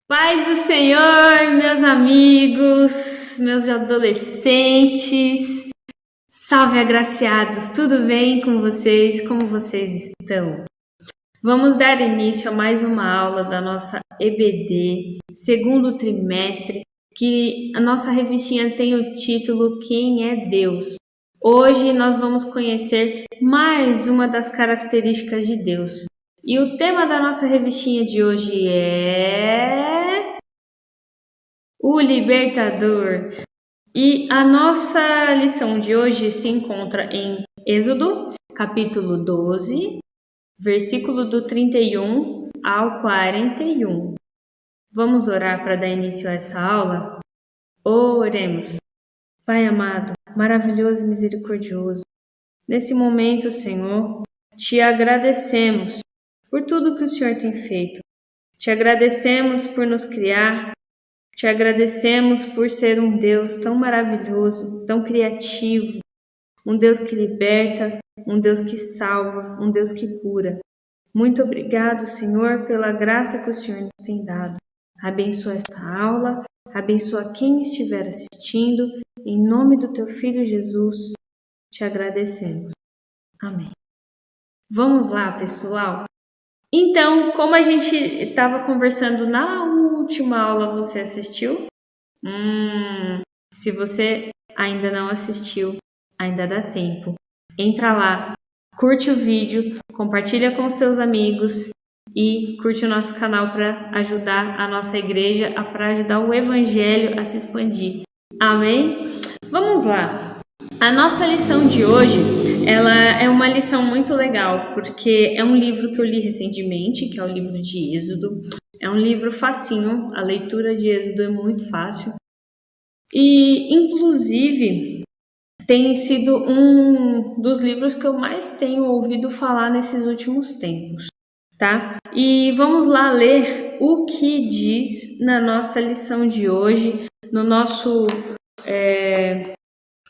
Paz do Senhor, meus amigos, meus adolescentes, salve agraciados, tudo bem com vocês? Como vocês estão? Vamos dar início a mais uma aula da nossa EBD, segundo trimestre, que a nossa revistinha tem o título Quem é Deus? Hoje nós vamos conhecer mais uma das características de Deus. E o tema da nossa revistinha de hoje é o Libertador. E a nossa lição de hoje se encontra em Êxodo, capítulo 12, versículo do 31 ao 41. Vamos orar para dar início a essa aula? Oremos. Pai amado, maravilhoso e misericordioso, nesse momento, Senhor, te agradecemos por tudo que o Senhor tem feito. Te agradecemos por nos criar. Te agradecemos por ser um Deus tão maravilhoso, tão criativo, um Deus que liberta, um Deus que salva, um Deus que cura. Muito obrigado, Senhor, pela graça que o Senhor nos tem dado. Abençoa esta aula, abençoa quem estiver assistindo. Em nome do teu Filho Jesus, te agradecemos. Amém. Vamos lá, pessoal? Então, como a gente estava conversando na última aula, você assistiu? Se você ainda não assistiu, ainda dá tempo. Entra lá, curte o vídeo, compartilha com seus amigos e curte o nosso canal para ajudar a nossa igreja, para ajudar o evangelho a se expandir. Amém? Vamos lá. A nossa lição de hoje, ela é uma lição muito legal, porque é um livro que eu li recentemente, que é o livro de Êxodo. É um livro facinho, a leitura de Êxodo é muito fácil. E, inclusive, tem sido um dos livros que eu mais tenho ouvido falar nesses últimos tempos, tá? E vamos lá ler o que diz na nossa lição de hoje, no nosso...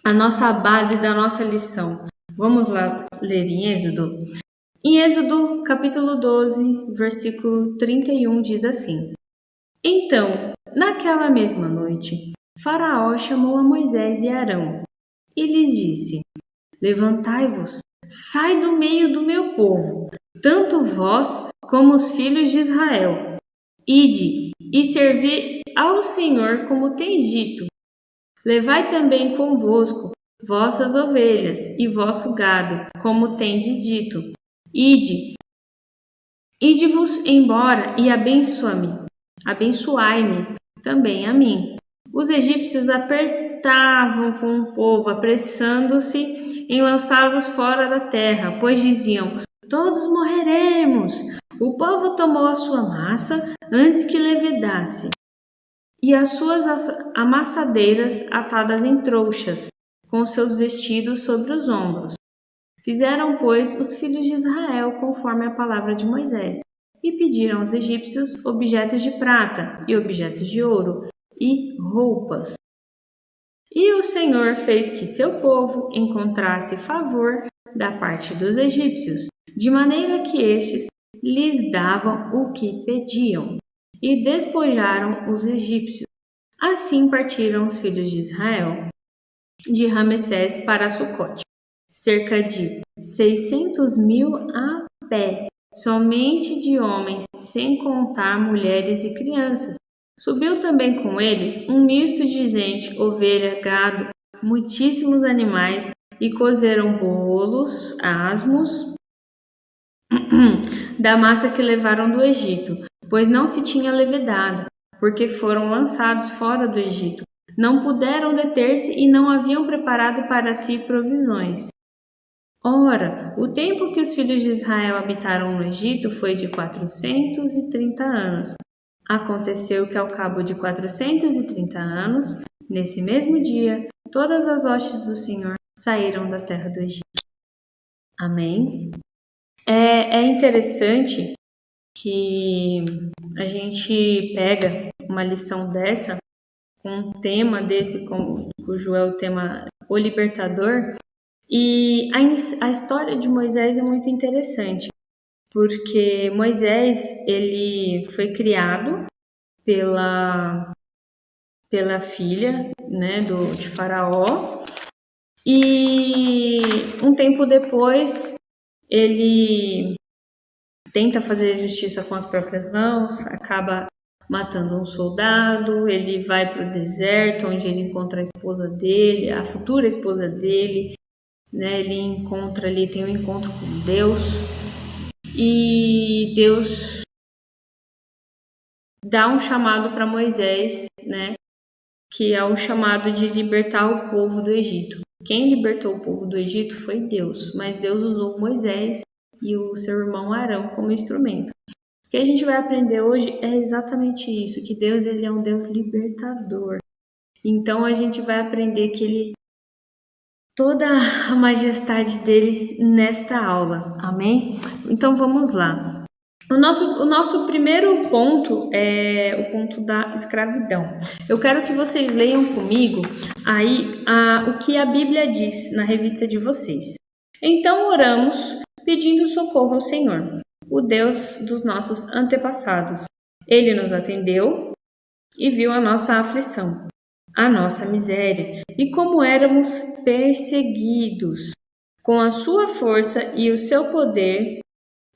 a nossa base da nossa lição. Vamos lá ler em Êxodo? Em Êxodo, capítulo 12, versículo 31, diz assim: Então, naquela mesma noite, Faraó chamou a Moisés e Arão e lhes disse: Levantai-vos, sai do meio do meu povo, tanto vós como os filhos de Israel. Ide e servi ao Senhor como tens dito. Levai também convosco vossas ovelhas e vosso gado, como tendes dito. Ide-vos embora e abençoai-me também a mim. Os egípcios apertavam com o povo, apressando-se em lançá-los fora da terra, pois diziam: todos morreremos. O povo tomou a sua massa antes que levedasse, e as suas amassadeiras atadas em trouxas, com seus vestidos sobre os ombros. Fizeram, pois, os filhos de Israel conforme a palavra de Moisés, e pediram aos egípcios objetos de prata e objetos de ouro e roupas. E o Senhor fez que seu povo encontrasse favor da parte dos egípcios, de maneira que estes lhes davam o que pediam, e despojaram os egípcios. Assim partiram os filhos de Israel de Ramessés para Sucote, cerca de 600.000 a pé, somente de homens, sem contar mulheres e crianças. Subiu também com eles um misto de gente, ovelha, gado, muitíssimos animais, e cozeram bolos, asmos, da massa que levaram do Egito, pois não se tinha levedado, porque foram lançados fora do Egito. Não puderam deter-se e não haviam preparado para si provisões. Ora, o tempo que os filhos de Israel habitaram no Egito foi de 430 anos. Aconteceu que ao cabo de 430 anos, nesse mesmo dia, todas as hostes do Senhor saíram da terra do Egito. Amém? É interessante que a gente pega uma lição dessa, com um tema desse, cujo é o tema O Libertador, E a história de Moisés é muito interessante, porque Moisés, ele foi criado pela filha, né, de Faraó, e um tempo depois ele tenta fazer justiça com as próprias mãos, acaba matando um soldado, ele vai para o deserto, onde ele encontra a esposa dele, a futura esposa dele, né? Ele encontra ali, tem um encontro com Deus, e Deus dá um chamado para Moisés, né? Que é o chamado de libertar o povo do Egito. Quem libertou o povo do Egito foi Deus, mas Deus usou Moisés e o seu irmão Arão como instrumento. O que a gente vai aprender hoje é exatamente isso, que Deus ele é um Deus libertador. Então a gente vai aprender que ele toda a majestade dele nesta aula. Amém? Então vamos lá. O nosso primeiro ponto é o ponto da escravidão. Eu quero que vocês leiam comigo aí o que a Bíblia diz na revista de vocês. Então oramos pedindo socorro ao Senhor, o Deus dos nossos antepassados. Ele nos atendeu e viu a nossa aflição, a nossa miséria e como éramos perseguidos. Com a sua força e o seu poder,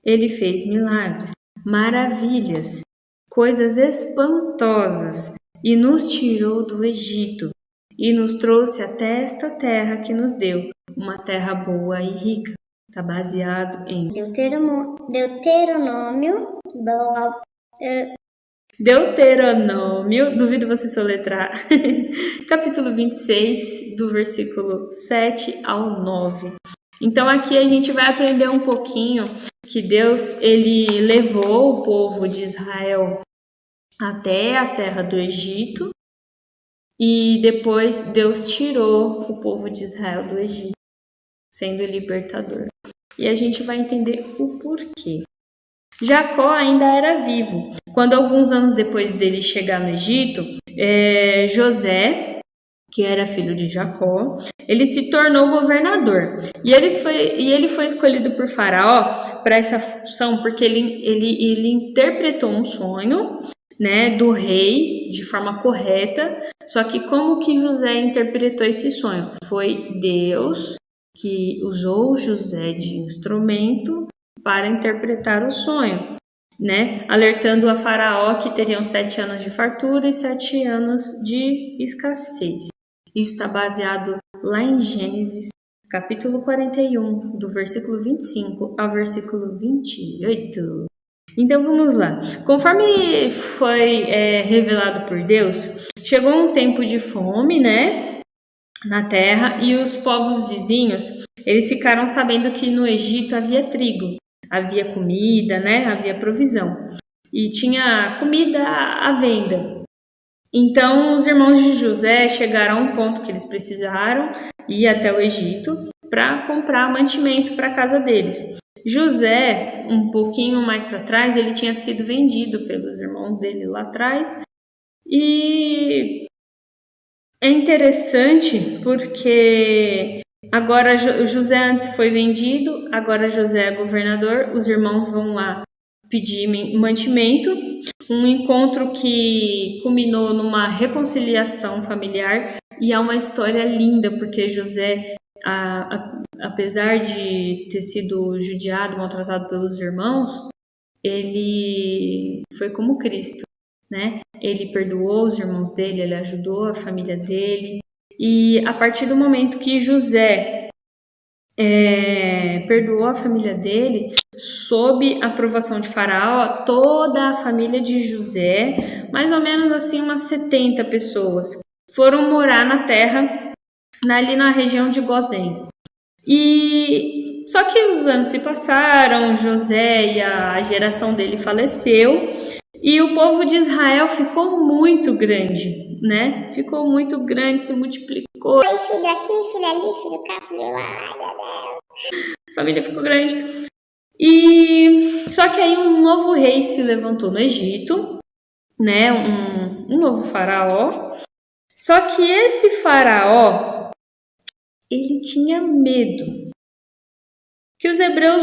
ele fez milagres, maravilhas, coisas espantosas e nos tirou do Egito e nos trouxe até esta terra que nos deu, uma terra boa e rica. Está baseado em Deuteronômio, duvido você soletrar, capítulo 26, do versículo 7 ao 9. Então aqui a gente vai aprender um pouquinho que Deus ele levou o povo de Israel até a terra do Egito e depois Deus tirou o povo de Israel do Egito, sendo libertador. E a gente vai entender o porquê. Jacó ainda era vivo. Quando alguns anos depois dele chegar no Egito, José, que era filho de Jacó, ele se tornou governador. E ele foi escolhido por Faraó para essa função porque ele interpretou um sonho, né, do rei de forma correta. Só que como que José interpretou esse sonho? Foi Deus que usou José de instrumento para interpretar o sonho, né? Alertando a Faraó que teriam 7 anos de fartura e 7 anos de escassez. Isso está baseado lá em Gênesis, capítulo 41, do versículo 25 ao versículo 28. Então vamos lá. Conforme foi revelado por Deus, chegou um tempo de fome, né, na terra, e os povos vizinhos, eles ficaram sabendo que no Egito havia trigo, havia comida, né, havia provisão, e tinha comida à venda. Então os irmãos de José chegaram a um ponto que eles precisaram ir até o Egito para comprar mantimento para a casa deles. José, um pouquinho mais para trás, ele tinha sido vendido pelos irmãos dele lá atrás. E é interessante porque agora José antes foi vendido, agora José é governador, os irmãos vão lá pedir mantimento, um encontro que culminou numa reconciliação familiar e é uma história linda porque José, apesar de ter sido judiado, maltratado pelos irmãos, ele foi como Cristo, né? Ele perdoou os irmãos dele, ele ajudou a família dele. E a partir do momento que José perdoou a família dele, sob a aprovação de Faraó, toda a família de José, mais ou menos assim umas 70 pessoas, foram morar na terra, ali na região de Gozém. E só que os anos se passaram, José e a geração dele faleceu, e o povo de Israel ficou muito grande, né? Ficou muito grande, se multiplicou. Ai, filho aqui, filho ali, filho cá, filho lá, ai meu Deus. A família ficou grande. E só que aí um novo rei se levantou no Egito, né? Um novo faraó. Só que esse faraó, ele tinha medo que os hebreus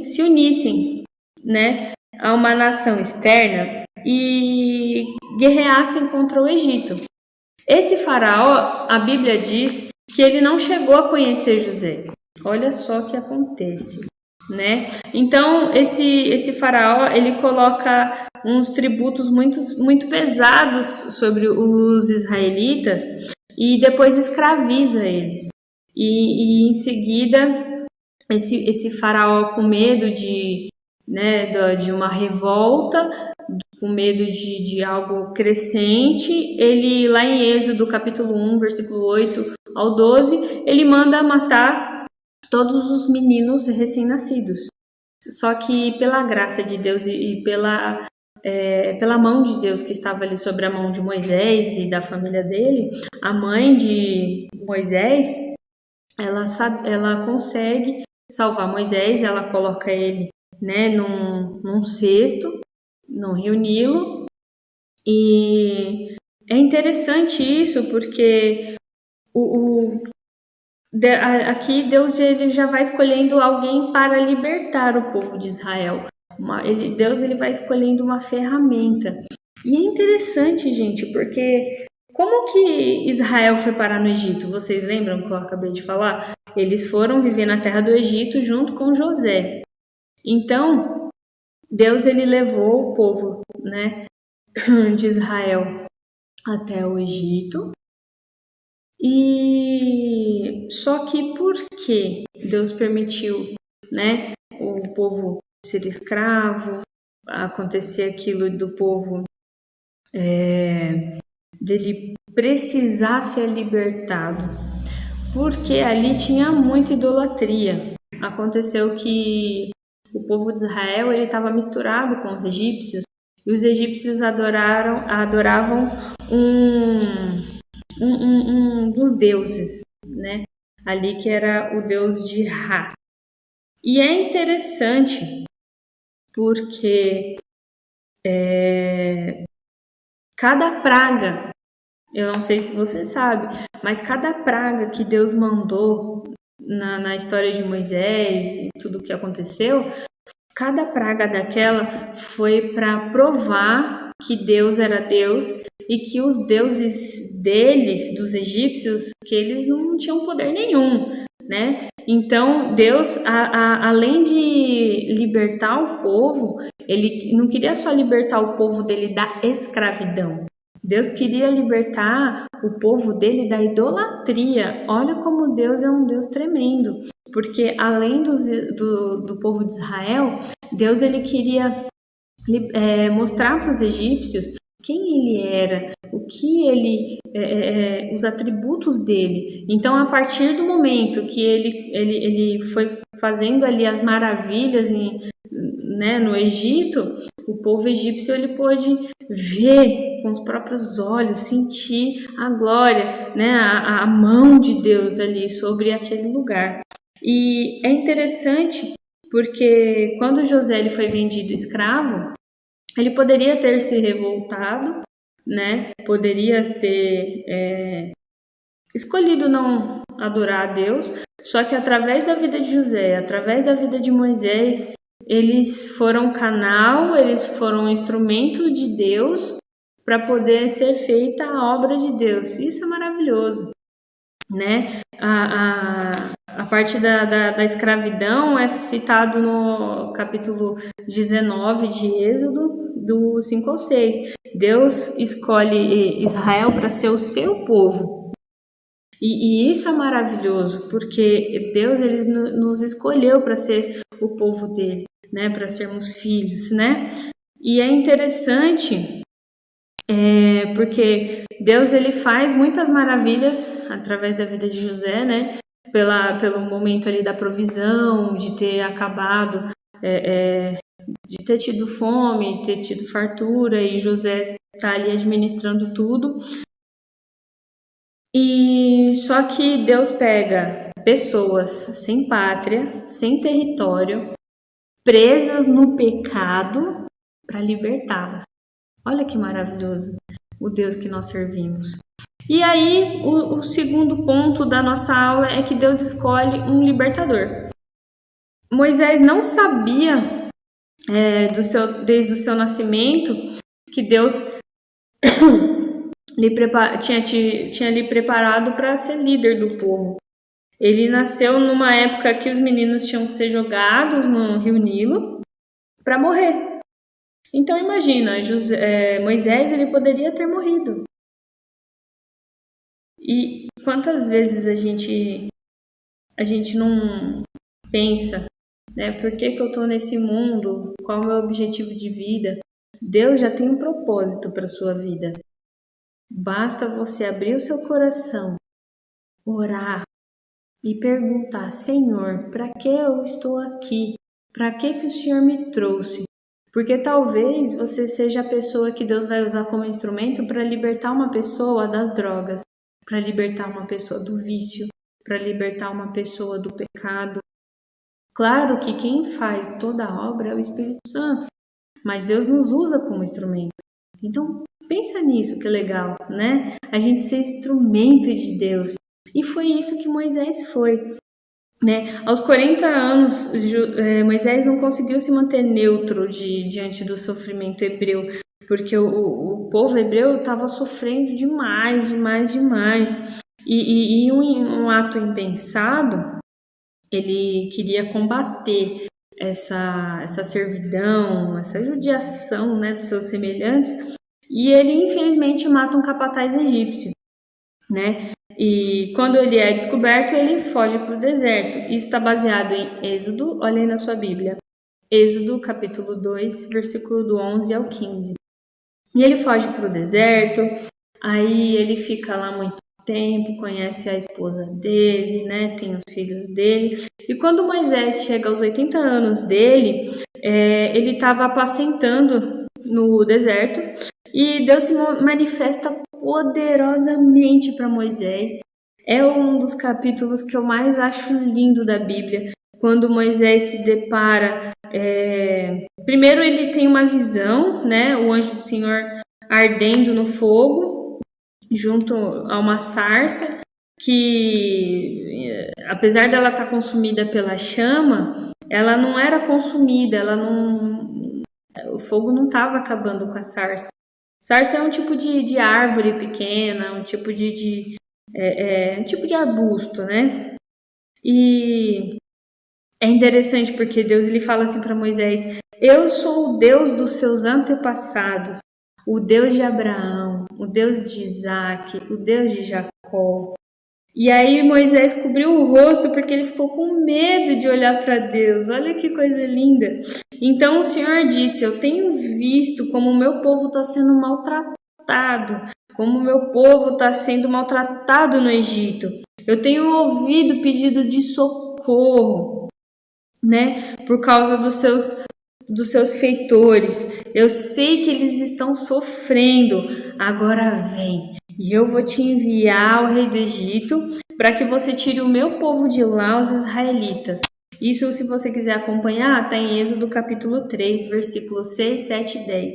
se unissem, né, a uma nação externa e guerreassem contra o Egito. Esse faraó, a Bíblia diz que ele não chegou a conhecer José. Olha só o que acontece, né? Então, esse faraó, ele coloca uns tributos muito pesados sobre os israelitas e depois escraviza eles. E em seguida, esse faraó, com medo de uma revolta, com medo de algo crescente, ele, lá em Êxodo capítulo 1, versículo 8 ao 12, ele manda matar todos os meninos recém-nascidos. Só que pela graça de Deus e pela mão de Deus que estava ali sobre a mão de Moisés e da família dele, a mãe de Moisés, ela consegue salvar Moisés, ela coloca ele, né, num cesto, no Rio Nilo. E é interessante isso porque aqui Deus ele já vai escolhendo alguém para libertar o povo de Israel. Deus ele vai escolhendo uma ferramenta. E é interessante, gente, porque como que Israel foi parar no Egito? Vocês lembram que eu acabei de falar? Eles foram viver na terra do Egito junto com José. Então, Deus ele levou o povo, né, de Israel até o Egito. E só que por que Deus permitiu, né, o povo ser escravo, acontecer aquilo do povo dele precisar ser libertado? Porque ali tinha muita idolatria. Aconteceu que o povo de Israel ele estava misturado com os egípcios e os egípcios adoravam um dos deuses, né? Ali que era o deus de Ra. E é interessante porque cada praga, eu não sei se você sabe, mas cada praga que Deus mandou na história de Moisés e tudo o que aconteceu, cada praga daquela foi para provar que Deus era Deus e que os deuses deles, dos egípcios, que eles não tinham poder nenhum, né? Então, Deus, além de libertar o povo, ele não queria só libertar o povo dele da escravidão. Deus queria libertar o povo dele da idolatria. Olha como Deus é um Deus tremendo. Porque além do povo de Israel, Deus ele queria mostrar para os egípcios quem ele era, o que ele, os atributos dele. Então, a partir do momento que ele foi fazendo ali as maravilhas no Egito, o povo egípcio ele pôde ver com os próprios olhos, sentir a glória, né, a mão de Deus ali sobre aquele lugar. E é interessante porque quando José ele foi vendido escravo, ele poderia ter se revoltado, né? Poderia ter escolhido não adorar a Deus, só que através da vida de José, através da vida de Moisés, eles foram canal, eles foram instrumento de Deus para poder ser feita a obra de Deus. Isso é maravilhoso, né? A parte da escravidão é citado no capítulo 19 de Êxodo, do 5 ao 6. Deus escolhe Israel para ser o seu povo. E isso é maravilhoso, porque Deus ele nos escolheu para ser o povo dele, né? Para sermos filhos, né? E é interessante porque Deus ele faz muitas maravilhas através da vida de José, né? Pelo momento ali da provisão, de ter acabado, de ter tido fome, ter tido fartura, e José tá ali administrando tudo. E só que Deus pega pessoas sem pátria, sem território, presas no pecado, para libertá-las. Olha que maravilhoso o Deus que nós servimos. E aí, o segundo ponto da nossa aula é que Deus escolhe um libertador. Moisés não sabia, desde o seu nascimento, que Deus tinha lhe preparado para ser líder do povo. Ele nasceu numa época que os meninos tinham que ser jogados no Rio Nilo para morrer. Então imagina, Moisés ele poderia ter morrido. E quantas vezes a gente não pensa, né? Por que eu estou nesse mundo? Qual é o meu objetivo de vida? Deus já tem um propósito para sua vida. Basta você abrir o seu coração, orar e perguntar: Senhor, para que eu estou aqui? Para que o Senhor me trouxe? Porque talvez você seja a pessoa que Deus vai usar como instrumento para libertar uma pessoa das drogas, para libertar uma pessoa do vício, para libertar uma pessoa do pecado. Claro que quem faz toda a obra é o Espírito Santo, mas Deus nos usa como instrumento. Então, pensa nisso, que legal, né? A gente ser instrumento de Deus. E foi isso que Moisés foi. Né? Aos 40 anos, Moisés não conseguiu se manter neutro diante do sofrimento hebreu, porque o povo hebreu estava sofrendo demais. E um ato impensado, ele queria combater essa servidão, essa judiação, né, dos seus semelhantes, e ele infelizmente mata um capataz egípcio, né? E quando ele é descoberto, ele foge para o deserto. Isso está baseado em Êxodo, olhem na sua Bíblia. Êxodo, capítulo 2, versículo do 11 ao 15. E ele foge para o deserto, aí ele fica lá muito tempo, conhece a esposa dele, né? Tem os filhos dele. E quando Moisés chega aos 80 anos dele, ele estava apacentando no deserto e Deus se manifesta poderosamente para Moisés. É um dos capítulos que eu mais acho lindo da Bíblia, quando Moisés se depara. Primeiro ele tem uma visão, né? O anjo do Senhor ardendo no fogo, junto a uma sarça, que apesar dela estar consumida pela chama, ela não era consumida, o fogo não estava acabando com a sarça. Sarça é um tipo de árvore pequena, um tipo de arbusto, né? E é interessante porque Deus ele fala assim para Moisés: eu sou o Deus dos seus antepassados, o Deus de Abraão, o Deus de Isaac, o Deus de Jacó. E aí Moisés cobriu o rosto porque ele ficou com medo de olhar para Deus. Olha que coisa linda. Então o Senhor disse: eu tenho visto como o meu povo está sendo maltratado, como o meu povo está sendo maltratado no Egito. Eu tenho ouvido pedido de socorro, né, por causa dos seus feitores. Eu sei que eles estão sofrendo. Agora vem, e eu vou te enviar ao rei do Egito para que você tire o meu povo de lá, os israelitas. Isso, se você quiser acompanhar, está em Êxodo capítulo 3, versículos 6, 7 e 10.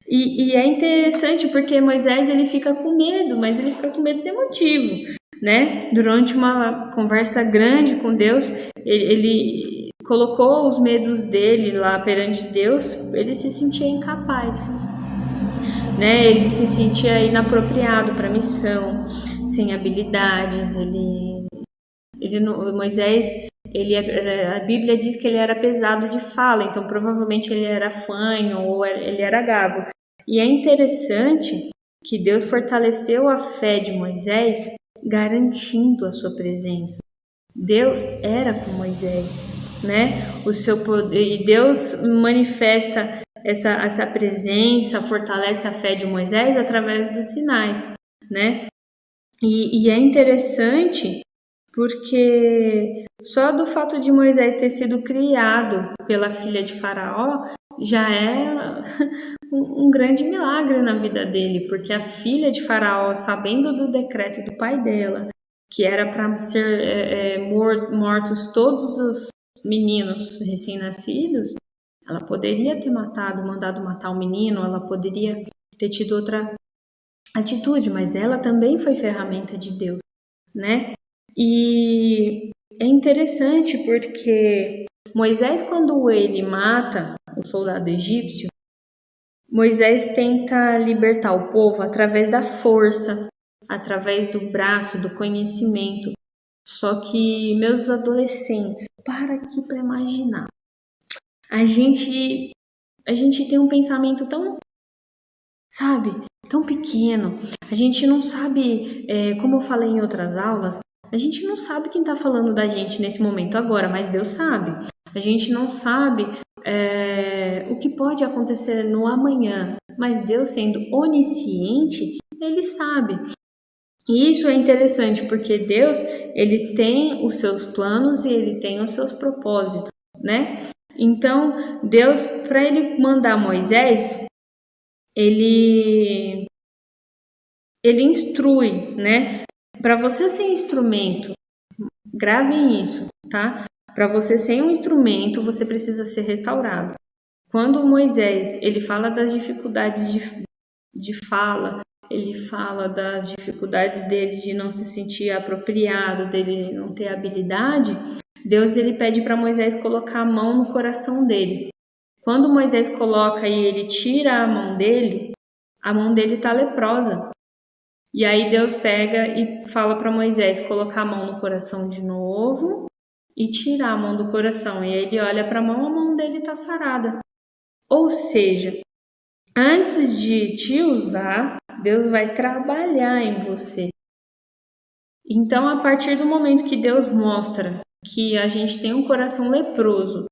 E é interessante porque Moisés ele fica com medo, mas ele fica com medo sem motivo, né? Durante uma conversa grande com Deus, ele colocou os medos dele lá perante Deus, ele se sentia incapaz, né? Ele se sentia inapropriado para a missão, sem habilidades. Moisés, a Bíblia diz que ele era pesado de fala, então provavelmente ele era fanho ou ele era gago. E é interessante que Deus fortaleceu a fé de Moisés, garantindo a sua presença. Deus era com Moisés, né? O seu poder, e Deus manifesta essa presença, fortalece a fé de Moisés através dos sinais, né? E é interessante porque só do fato de Moisés ter sido criado pela filha de Faraó já é um grande milagre na vida dele, porque a filha de Faraó, sabendo do decreto do pai dela, que era para ser mortos todos os meninos recém-nascidos, ela poderia ter mandado matar o menino, ela poderia ter tido outra atitude, mas ela também foi ferramenta de Deus, né? E é interessante porque Moisés, quando ele mata o soldado egípcio, Moisés tenta libertar o povo através da força, através do braço, do conhecimento. Só que, meus adolescentes, para aqui para imaginar. A gente tem um pensamento tão, sabe, tão pequeno. A gente não sabe, como eu falei em outras aulas, a gente não sabe quem está falando da gente nesse momento agora, mas Deus sabe. A gente não sabe o que pode acontecer no amanhã, mas Deus, sendo onisciente, Ele sabe. E isso é interessante porque Deus, Ele tem os seus planos e Ele tem os seus propósitos, né? Então, Deus, para Ele mandar Moisés, Ele instrui, né? Para você ser instrumento, gravem isso, tá? Para você ser um instrumento, você precisa ser restaurado. Quando Moisés, ele fala das dificuldades de fala, ele fala das dificuldades dele de não se sentir apropriado, dele não ter habilidade, Deus, ele pede para Moisés colocar a mão no coração dele. Quando Moisés coloca e ele tira a mão dele está leprosa. E aí Deus pega e fala para Moisés colocar a mão no coração de novo e tirar a mão do coração. E aí ele olha para a mão dele está sarada. Ou seja, antes de te usar, Deus vai trabalhar em você. Então, a partir do momento que Deus mostra que a gente tem um coração leproso,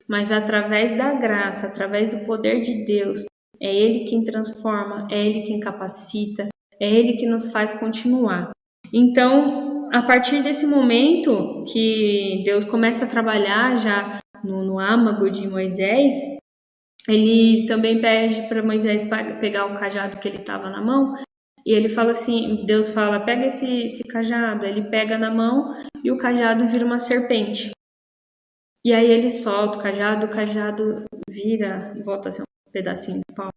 mas através da graça, através do poder de Deus, é Ele quem transforma, é Ele quem capacita, é Ele que nos faz continuar. Então, a partir desse momento que Deus começa a trabalhar já no âmago de Moisés, Ele também pede para Moisés pegar o cajado que ele estava na mão, e ele fala assim, Deus fala, pega esse cajado, ele pega na mão e o cajado vira uma serpente. E aí ele solta o cajado vira, volta a ser um pedacinho de pau.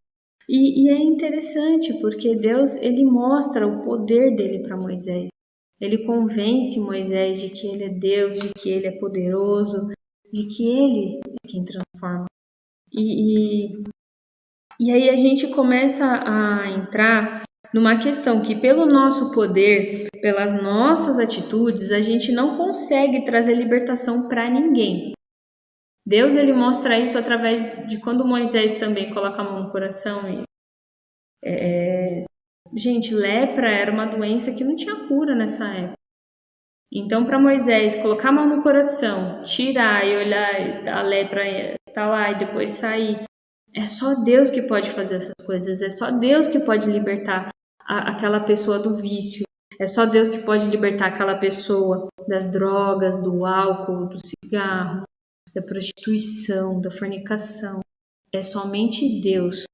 E é interessante porque Deus, ele mostra o poder dele para Moisés. Ele convence Moisés de que ele é Deus, de que ele é poderoso, de que ele é quem transforma. E aí a gente começa a entrar numa questão que pelo nosso poder, pelas nossas atitudes, a gente não consegue trazer libertação para ninguém. Deus, ele mostra isso através de quando Moisés também coloca a mão no coração. Gente, lepra era uma doença que não tinha cura nessa época. Então, para Moisés colocar a mão no coração, tirar e olhar a lepra tá lá e depois sair, é só Deus que pode fazer essas coisas, é só Deus que pode libertar aquela pessoa do vício, é só Deus que pode libertar aquela pessoa das drogas, do álcool, do cigarro, da prostituição, da fornicação. É somente Deus.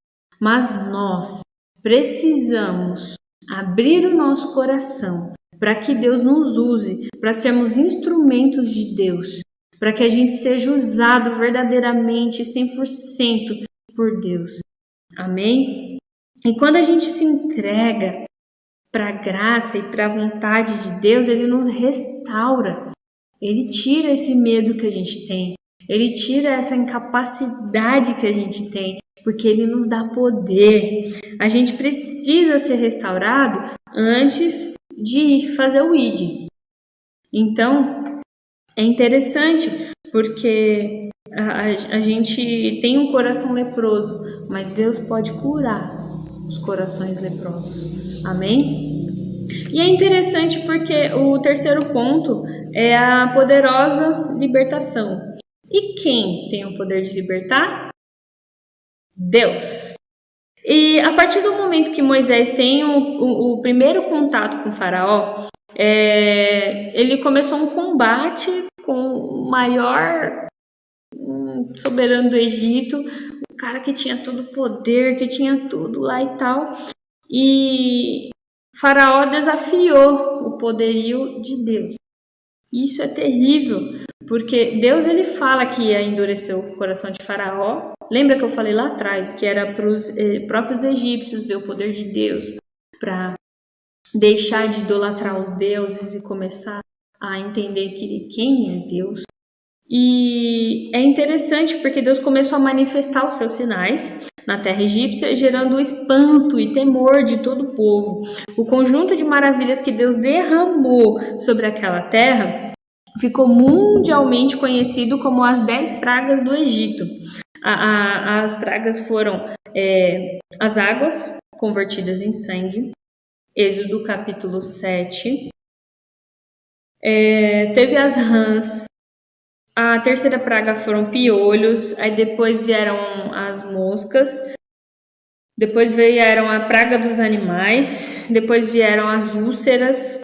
Mas nós precisamos abrir o nosso coração para que Deus nos use, para sermos instrumentos de Deus, para que a gente seja usado verdadeiramente 100% por Deus. Amém? E quando a gente se entrega para a graça e para a vontade de Deus, Ele nos restaura. Ele tira esse medo que a gente tem. Ele tira essa incapacidade que a gente tem, porque Ele nos dá poder. A gente precisa ser restaurado antes de fazer o ID. Então, é interessante, porque a gente tem um coração leproso, mas Deus pode curar os corações leprosos. Amém? E é interessante porque o terceiro ponto é a poderosa libertação. E quem tem o poder de libertar? Deus. E a partir do momento que Moisés tem o primeiro contato com o faraó, ele começou um combate com o maior soberano do Egito, o cara que tinha todo o poder, que tinha tudo lá e tal. E Faraó desafiou o poderio de Deus. Isso é terrível, porque Deus, ele fala que ia endurecer o coração de Faraó. Lembra que eu falei lá atrás que era para os próprios egípcios ver o poder de Deus? para deixar de idolatrar os deuses e começar a entender quem é Deus. E é interessante porque Deus começou a manifestar os seus sinais na terra egípcia, gerando o espanto e temor de todo o povo. O conjunto de maravilhas que Deus derramou sobre aquela terra ficou mundialmente conhecido como as 10 pragas do Egito. As pragas foram as águas convertidas em sangue, Êxodo capítulo 7. Teve as rãs. A terceira praga foram piolhos, aí depois vieram as moscas, depois vieram a praga dos animais, depois vieram as úlceras,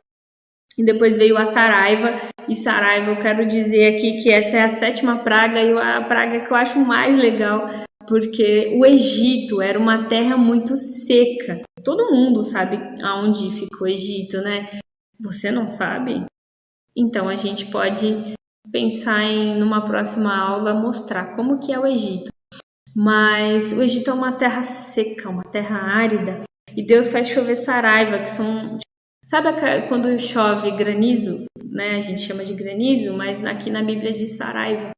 e depois veio a saraiva. E saraiva, eu quero dizer aqui que essa é a 7ª praga e a praga que eu acho mais legal, porque o Egito era uma terra muito seca. Todo mundo sabe aonde fica o Egito, né? Você não sabe? Então a gente pode pensar em, numa próxima aula, mostrar como que é o Egito. Mas o Egito é uma terra seca, uma terra árida, e Deus faz chover saraiva, que são... Sabe quando chove granizo, né? A gente chama de granizo, mas aqui na Bíblia diz saraiva.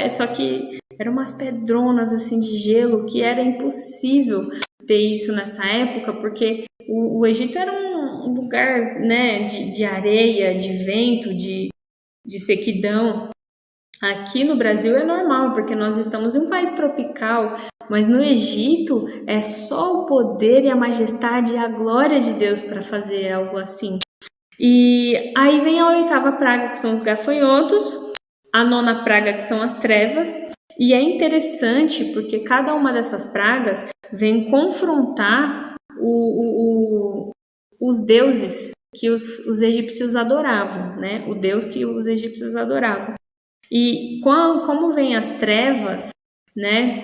Só que eram umas pedronas assim de gelo, que era impossível ter isso nessa época, porque o Egito era um lugar, né, de areia, de vento, de sequidão. Aqui no Brasil é normal, porque nós estamos em um país tropical, mas no Egito é só o poder e a majestade e a glória de Deus para fazer algo assim. E aí vem a 8ª praga, que são os gafanhotos, a 9ª praga, que são as trevas, e é interessante porque cada uma dessas pragas vem confrontar os deuses que os egípcios adoravam, né? O Deus que os egípcios adoravam. E como vem as trevas, né?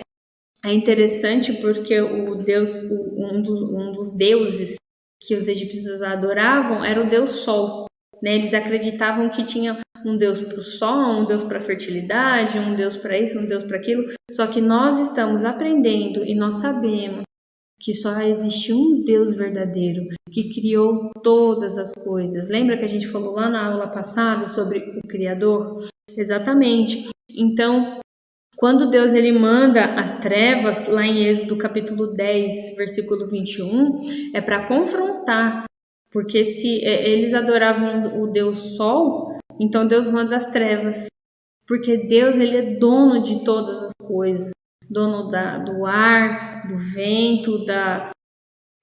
É interessante porque um dos deuses que os egípcios adoravam era o Deus Sol, né? Eles acreditavam que tinha um Deus para o sol, um Deus para a fertilidade, um Deus para isso, um Deus para aquilo. Só que nós estamos aprendendo e nós sabemos que só existe um Deus verdadeiro, que criou todas as coisas. Lembra que a gente falou lá na aula passada sobre o Criador? Exatamente. Então, quando Deus ele manda as trevas, lá em Êxodo capítulo 10, versículo 21, é para confrontar, porque se eles adoravam o Deus Sol, então Deus manda as trevas, porque Deus ele é dono de todas as coisas, dono do ar, do vento,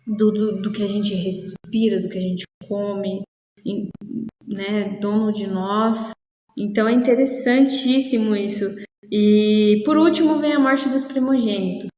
do que a gente respira, do que a gente come, né? Dono de nós. Então é interessantíssimo isso. E por último vem a morte dos primogênitos.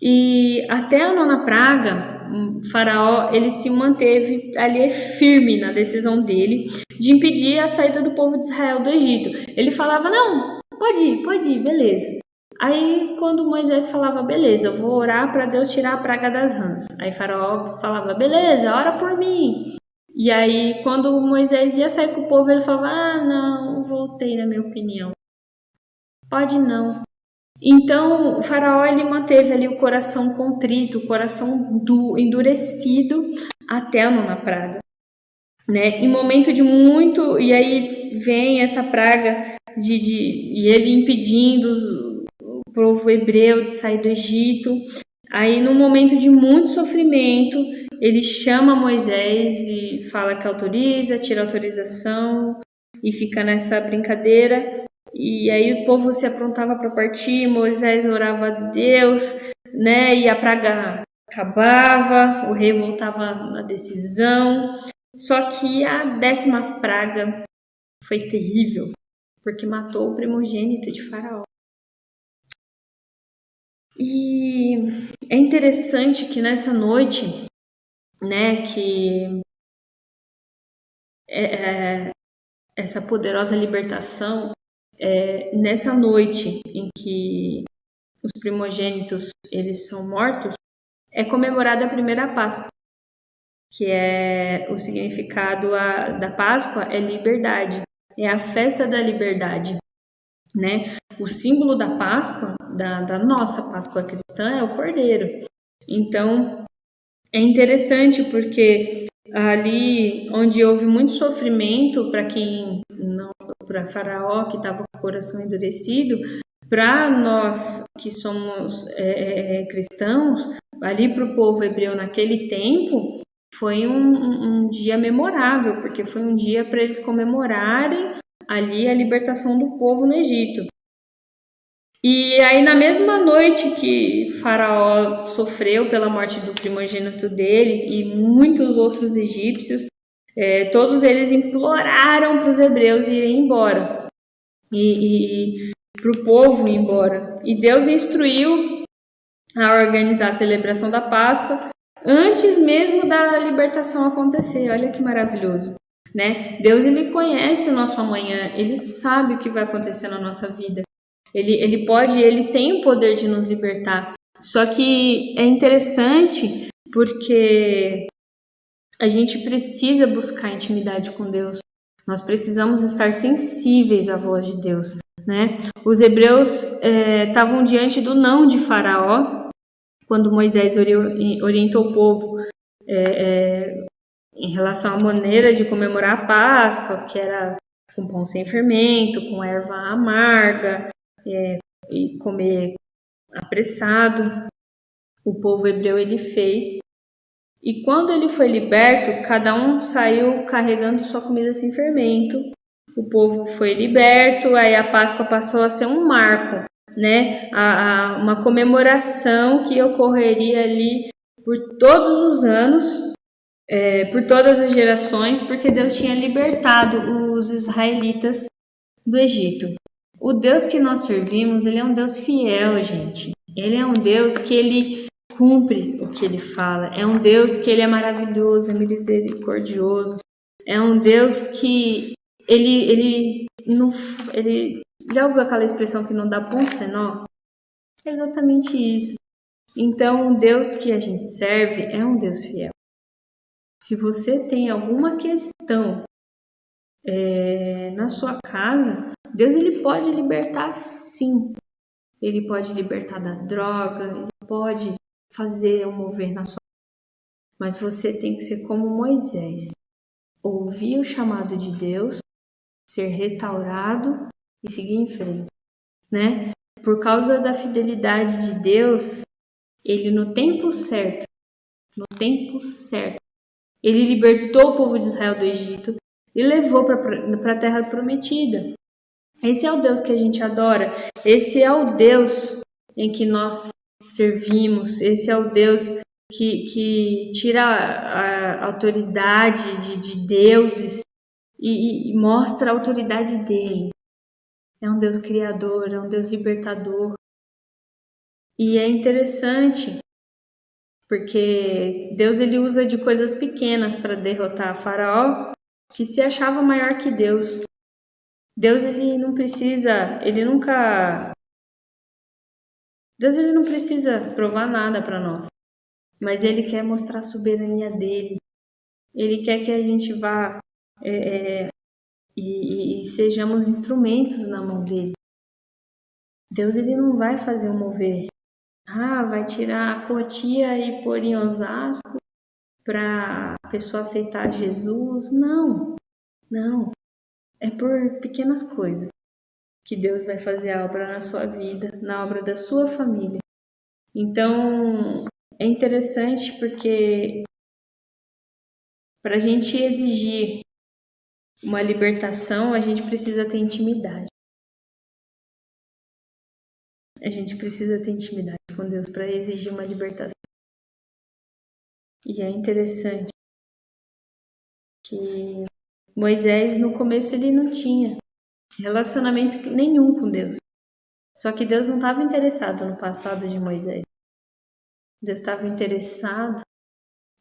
E até a 9ª praga, o faraó ele se manteve ali firme na decisão dele de impedir a saída do povo de Israel do Egito. Ele falava, não, pode ir, beleza. Aí quando Moisés falava, beleza, eu vou orar para Deus tirar a praga das rãs. Aí faraó falava, beleza, ora por mim. E aí quando Moisés ia sair com o povo, ele falava, não, voltei na minha opinião. Pode não. Então o faraó ele manteve ali o coração contrito, o coração endurecido até a 9ª praga, né? Em momento de muito, e aí vem essa praga e ele impedindo o povo hebreu de sair do Egito. Aí num momento de muito sofrimento, ele chama Moisés e fala que autoriza, tira autorização e fica nessa brincadeira. E aí o povo se aprontava para partir, Moisés orava a Deus, né? E a praga acabava, o rei voltava na decisão. Só que a 10ª praga foi terrível, porque matou o primogênito de Faraó. E é interessante que nessa noite, né, que essa poderosa libertação, nessa noite em que os primogênitos eles são mortos, é comemorada a primeira Páscoa, que é o significado da Páscoa é liberdade, é a festa da liberdade, né? O símbolo da Páscoa, da nossa Páscoa cristã, é o Cordeiro. Então, É interessante porque ali onde houve muito sofrimento para quem não, para Faraó que estava com o coração endurecido, para nós que somos cristãos, ali para o povo hebreu naquele tempo, foi um dia memorável, porque foi um dia para eles comemorarem ali a libertação do povo no Egito. E aí, na mesma noite que Faraó sofreu pela morte do primogênito dele e muitos outros egípcios, todos eles imploraram para os hebreus irem embora e para o povo ir embora. E Deus instruiu a organizar a celebração da Páscoa antes mesmo da libertação acontecer. Olha que maravilhoso, né? Deus, ele conhece o nosso amanhã, ele sabe o que vai acontecer na nossa vida. Ele tem o poder de nos libertar. Só que é interessante porque a gente precisa buscar intimidade com Deus. Nós precisamos estar sensíveis à voz de Deus, né? Os hebreus estavam diante do não de Faraó, quando Moisés orientou o povo em relação à maneira de comemorar a Páscoa, que era com pão sem fermento, com erva amarga, e comer apressado. O povo hebreu ele fez. E quando ele foi liberto, cada um saiu carregando sua comida sem fermento. O povo foi liberto, aí a Páscoa passou a ser um marco, né? Uma comemoração que ocorreria ali por todos os anos, por todas as gerações, porque Deus tinha libertado os israelitas do Egito. O Deus que nós servimos, ele é um Deus fiel, gente. Ele é um Deus que ele cumpre o que ele fala. É um Deus que ele é maravilhoso, é misericordioso. É um Deus que ele não, ele já ouviu aquela expressão que não dá ponto sem nó? É exatamente isso. Então, o Deus que a gente serve é um Deus fiel. Se você tem alguma questão na sua casa, Deus ele pode libertar, sim. Ele pode libertar da droga, ele pode fazer um mover na sua vida. Mas você tem que ser como Moisés. Ouvir o chamado de Deus, ser restaurado e seguir em frente, né? Por causa da fidelidade de Deus, ele no tempo certo, ele libertou o povo de Israel do Egito e levou para a terra prometida. Esse é o Deus que a gente adora. Esse é o Deus em que nós servimos. Esse é o Deus que tira a autoridade de deuses e mostra a autoridade dele. É um Deus criador, é um Deus libertador. E é interessante porque Deus ele usa de coisas pequenas para derrotar Faraó, que se achava maior que Deus. Deus ele não precisa provar nada para nós, mas ele quer mostrar a soberania dele. Ele quer que a gente vá e sejamos instrumentos na mão dele. Deus ele não vai fazer um mover. Vai tirar a Cotia e pôr em Osasco para a pessoa aceitar Jesus. Não. É por pequenas coisas que Deus vai fazer a obra na sua vida, na obra da sua família. Então, é interessante porque para a gente exigir uma libertação, a gente precisa ter intimidade. A gente precisa ter intimidade com Deus para exigir uma libertação. E é interessante que Moisés, no começo, ele não tinha relacionamento nenhum com Deus. Só que Deus não estava interessado no passado de Moisés. Deus estava interessado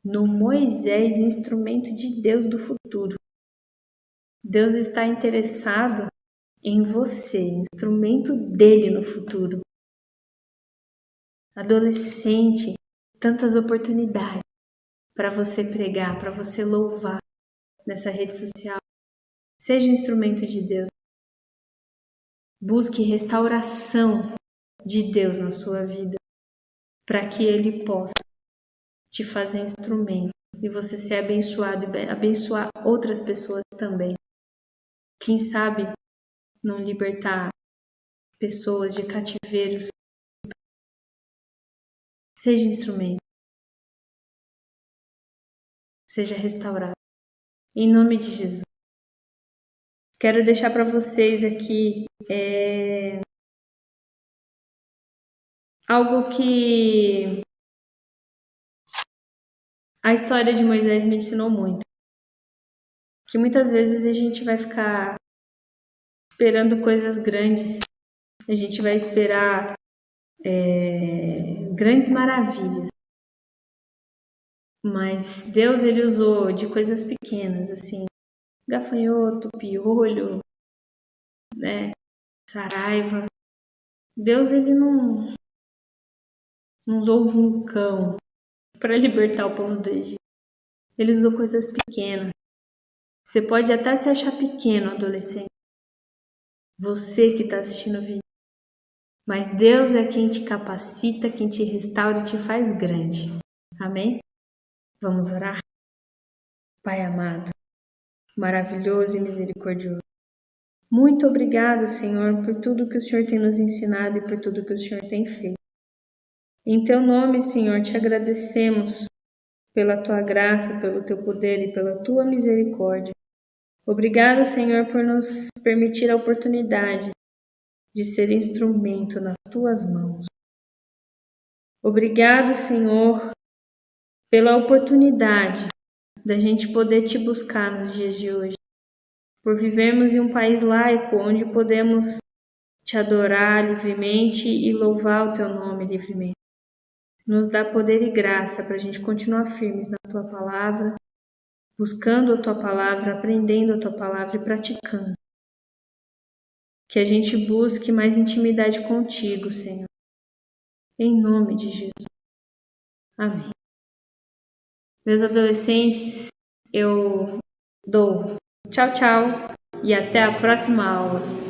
no Moisés, instrumento de Deus do futuro. Deus está interessado em você, instrumento dele no futuro. Adolescente, tantas oportunidades para você pregar, para você louvar nessa rede social. Seja um instrumento de Deus. Busque restauração de Deus na sua vida, para que ele possa te fazer instrumento e você ser abençoado e abençoar outras pessoas também. Quem sabe não libertar pessoas de cativeiros. Seja instrumento. Seja restaurado. Em nome de Jesus. Quero deixar para vocês aqui algo que a história de Moisés me ensinou muito. Que muitas vezes a gente vai ficar esperando coisas grandes. A gente vai esperar grandes maravilhas. Mas Deus, ele usou de coisas pequenas, assim, gafanhoto, piolho, né, saraiva. Deus, ele não usou o vulcão para libertar o povo do Egito. Ele usou coisas pequenas. Você pode até se achar pequeno, adolescente. Você que está assistindo o vídeo. Mas Deus é quem te capacita, quem te restaura e te faz grande. Amém? Vamos orar? Pai amado, maravilhoso e misericordioso. Muito obrigado, Senhor, por tudo que o Senhor tem nos ensinado e por tudo que o Senhor tem feito. Em teu nome, Senhor, te agradecemos pela tua graça, pelo teu poder e pela tua misericórdia. Obrigado, Senhor, por nos permitir a oportunidade de ser instrumento nas tuas mãos. Obrigado, Senhor, pela oportunidade da gente poder te buscar nos dias de hoje. Por vivermos em um país laico, onde podemos te adorar livremente e louvar o teu nome livremente. Nos dá poder e graça para a gente continuar firmes na tua palavra, buscando a tua palavra, aprendendo a tua palavra e praticando. Que a gente busque mais intimidade contigo, Senhor. Em nome de Jesus. Amém. Meus adolescentes, eu dou tchau, tchau e até a próxima aula.